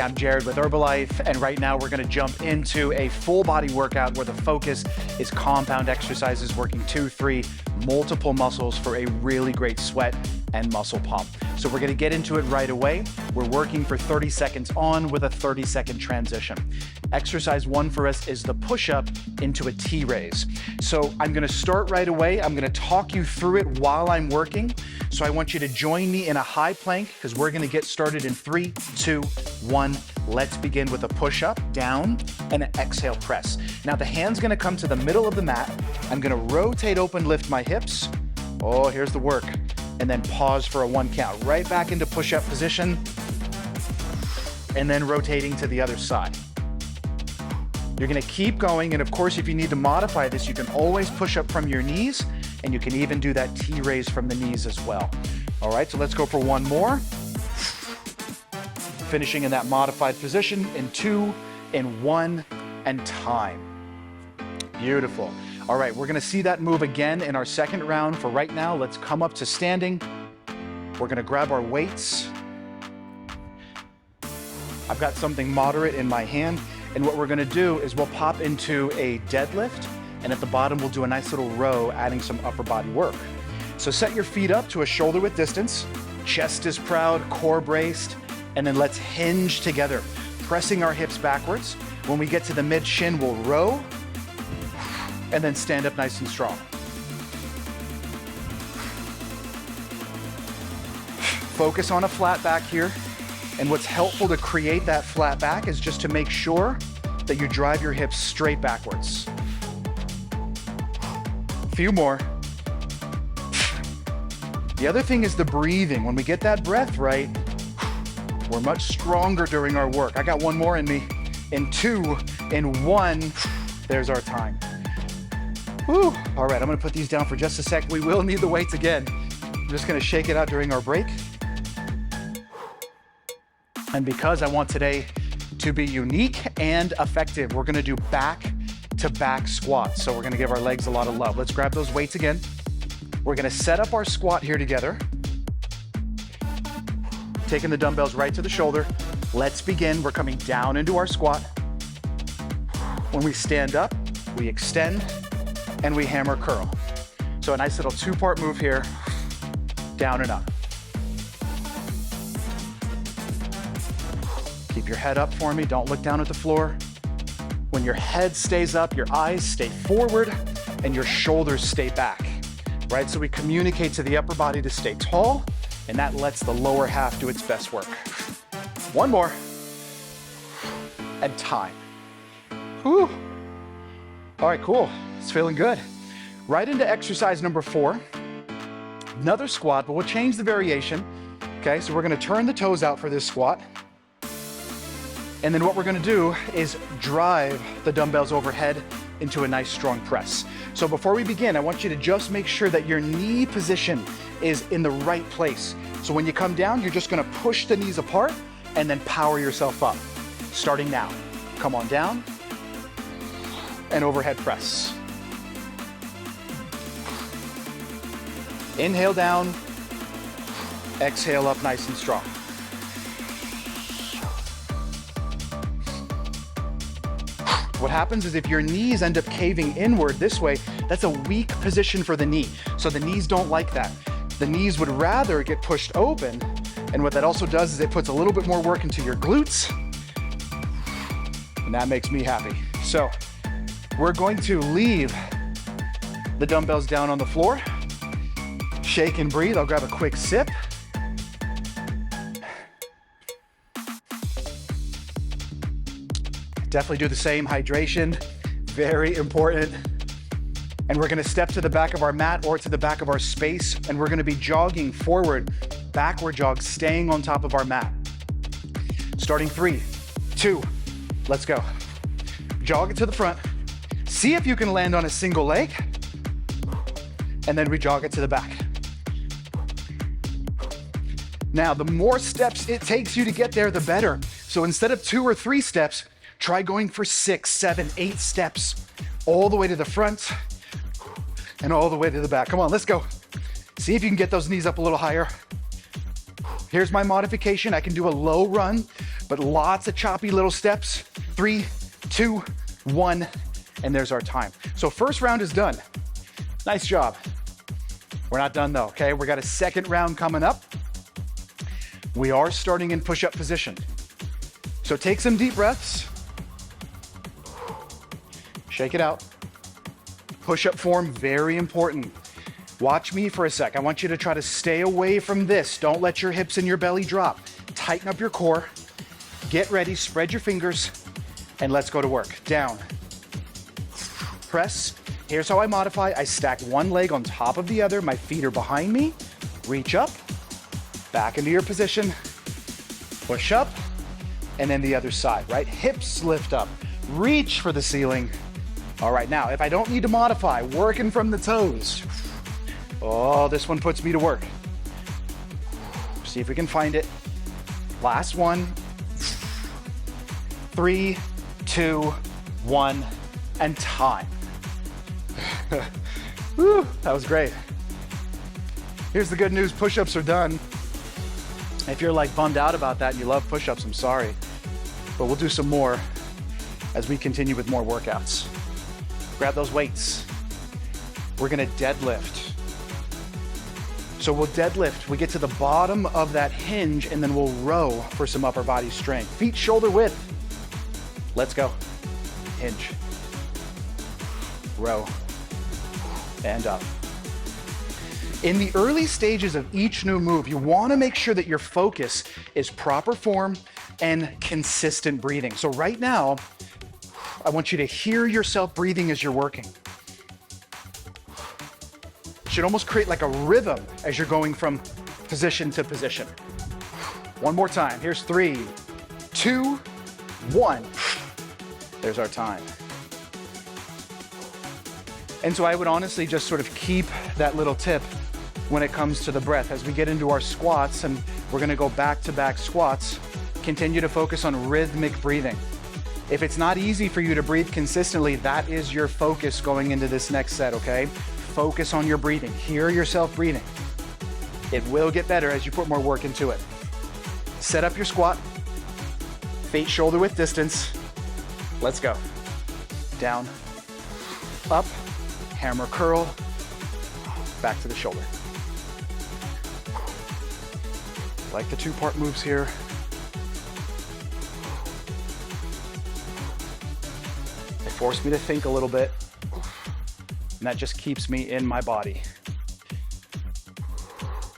I'm Jared with Herbalife, and right now we're gonna jump into a full body workout where the focus is compound exercises, working 2, 3, multiple muscles for a really great sweat and muscle pump. So we're gonna get into it right away. We're working for 30 seconds on with a 30-second transition. Exercise 1 for us is the push-up into a T-raise. So I'm gonna start right away. I'm gonna talk you through it while I'm working. So I want you to join me in a high plank because we're gonna get started in 3, 2, 1. Let's begin with a push-up, down, and an exhale press. Now the hand's gonna come to the middle of the mat. I'm gonna rotate open, lift my hips. Oh, here's the work. And then pause for a 1 count. Right back into push-up position. And then rotating to the other side. You're gonna keep going, and of course, if you need to modify this, you can always push up from your knees, and you can even do that T-raise from the knees as well. All right, so let's go for 1 more. Finishing in that modified position in 2, in 1, and time. Beautiful. All right, we're gonna see that move again in our second round. For right now, let's come up to standing. We're gonna grab our weights. I've got something moderate in my hand, and what we're gonna do is we'll pop into a deadlift, and at the bottom, we'll do a nice little row, adding some upper body work. So set your feet up to a shoulder width distance, chest is proud, core braced, and then let's hinge together, pressing our hips backwards. When we get to the mid shin, we'll row, and then stand up nice and strong. Focus on a flat back here. And what's helpful to create that flat back is just to make sure that you drive your hips straight backwards. A few more. The other thing is the breathing. When we get that breath right, we're much stronger during our work. I got 1 more in me. In 2, in 1, there's our time. Whew. All right, I'm gonna put these down for just a sec. We will need the weights again. I'm just gonna shake it out during our break. And because I want today to be unique and effective, we're gonna do back-to-back squats. So we're gonna give our legs a lot of love. Let's grab those weights again. We're gonna set up our squat here together. Taking the dumbbells right to the shoulder. Let's begin. We're coming down into our squat. When we stand up, we extend, and we hammer curl. So a nice little 2-part move here, down and up. Keep your head up for me, don't look down at the floor. When your head stays up, your eyes stay forward, and your shoulders stay back, right? So we communicate to the upper body to stay tall, and that lets the lower half do its best work. 1 more, and time. Whew. All right, cool. It's feeling good. Right into exercise number 4. Another squat, but we'll change the variation. Okay, so we're gonna turn the toes out for this squat. And then what we're gonna do is drive the dumbbells overhead into a nice strong press. So before we begin, I want you to just make sure that your knee position is in the right place. So when you come down, you're just gonna push the knees apart and then power yourself up. Starting now. Come on down and overhead press. Inhale down, exhale up nice and strong. What happens is if your knees end up caving inward this way, that's a weak position for the knee. So the knees don't like that. The knees would rather get pushed open. And what that also does is it puts a little bit more work into your glutes. And that makes me happy. So we're going to leave the dumbbells down on the floor. Shake and breathe. I'll grab a quick sip. Definitely do the same. Hydration, very important. And we're gonna step to the back of our mat or to the back of our space, and we're gonna be jogging forward, backward jog, staying on top of our mat. Starting 3, 2, let's go. Jog it to the front. See if you can land on a single leg, and then we jog it to the back. Now, the more steps it takes you to get there, the better. So instead of 2 or 3 steps, try going for 6, 7, 8 steps, all the way to the front and all the way to the back. Come on, let's go. See if you can get those knees up a little higher. Here's my modification. I can do a low run but lots of choppy little steps. 3, 2, 1, and there's our time. So first round is done. Nice job. We're not done though, okay? We got a second round coming up. We are starting in push-up position. So take some deep breaths. Shake it out. Push-up form, very important. Watch me for a sec. I want you to try to stay away from this. Don't let your hips and your belly drop. Tighten up your core. Get ready, spread your fingers, and let's go to work. Down. Press. Here's how I modify. I stack one leg on top of the other. My feet are behind me. Reach up, back into your position. Push up, and then the other side, right? Hips lift up. Reach for the ceiling. All right, now, if I don't need to modify, working from the toes. Oh, this one puts me to work. See if we can find it. Last one. 3, 2, 1, and time. Woo, that was great. Here's the good news, push-ups are done. If you're like bummed out about that and you love push-ups, I'm sorry. But we'll do some more as we continue with more workouts. Grab those weights. We're gonna deadlift. So we'll deadlift, we get to the bottom of that hinge and then we'll row for some upper body strength. Feet shoulder width. Let's go. Hinge. Row. And up. In the early stages of each new move, you wanna make sure that your focus is proper form and consistent breathing. So right now, I want you to hear yourself breathing as you're working. It should almost create like a rhythm as you're going from position to position. One more time. Here's 3, 2, 1. There's our time. And so I would honestly just sort of keep that little tip when it comes to the breath. As we get into our squats, and we're gonna go back-to-back squats, continue to focus on rhythmic breathing. If it's not easy for you to breathe consistently, that is your focus going into this next set, okay? Focus on your breathing. Hear yourself breathing. It will get better as you put more work into it. Set up your squat. Feet shoulder width distance. Let's go. Down, up, hammer curl, back to the shoulder. Like the two-part moves here. They force me to think a little bit, and that just keeps me in my body.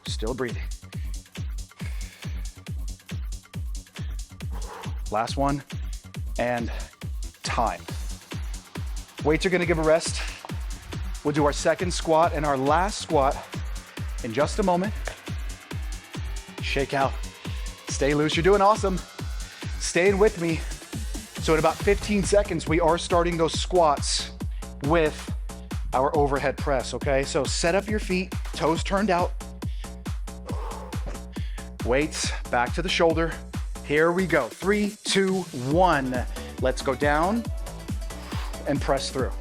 Still breathing. Last one, and time. Weights are gonna give a rest. We'll do our second squat and our last squat in just a moment. Shake out, stay loose, you're doing awesome. Stay in with me. So in about 15 seconds, we are starting those squats with our overhead press, okay? So set up your feet, toes turned out. Weights back to the shoulder. Here we go, 3, 2, 1. Let's go down and press through.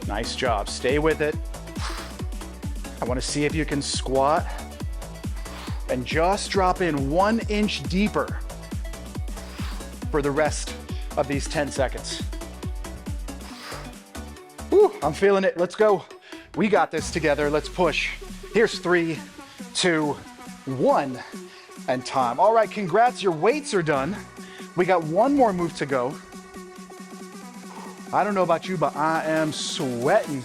Nice job, stay with it. I wanna see if you can squat and just drop in 1 inch deeper for the rest of these 10 seconds. Woo, I'm feeling it, let's go. We got this together, let's push. Here's 3, 2, 1, and time. All right, congrats, your weights are done. We got one more move to go. I don't know about you, but I am sweating.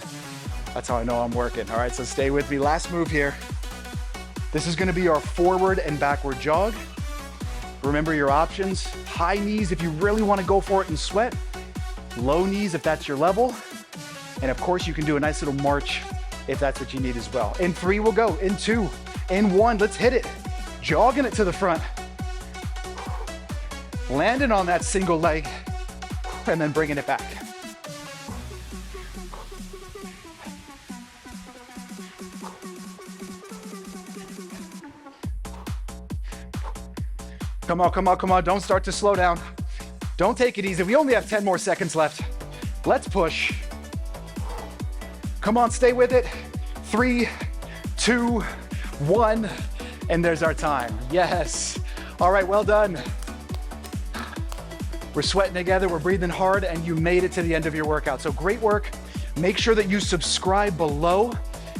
That's how I know I'm working. All right, so stay with me. Last move here. This is gonna be our forward and backward jog. Remember your options. High knees if you really wanna go for it and sweat. Low knees if that's your level. And of course, you can do a nice little march if that's what you need as well. In 3, we'll go. In 2, in 1, let's hit it. Jogging it to the front. Landing on that single leg and then bringing it back. Come on, come on, come on. Don't start to slow down. Don't take it easy. We only have 10 more seconds left. Let's push. Come on, stay with it. 3, 2, 1, and there's our time. Yes. All right, well done. We're sweating together, we're breathing hard, and you made it to the end of your workout. So great work. Make sure that you subscribe below.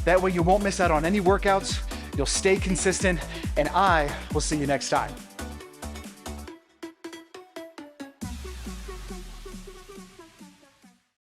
That way you won't miss out on any workouts. You'll stay consistent, and I will see you next time.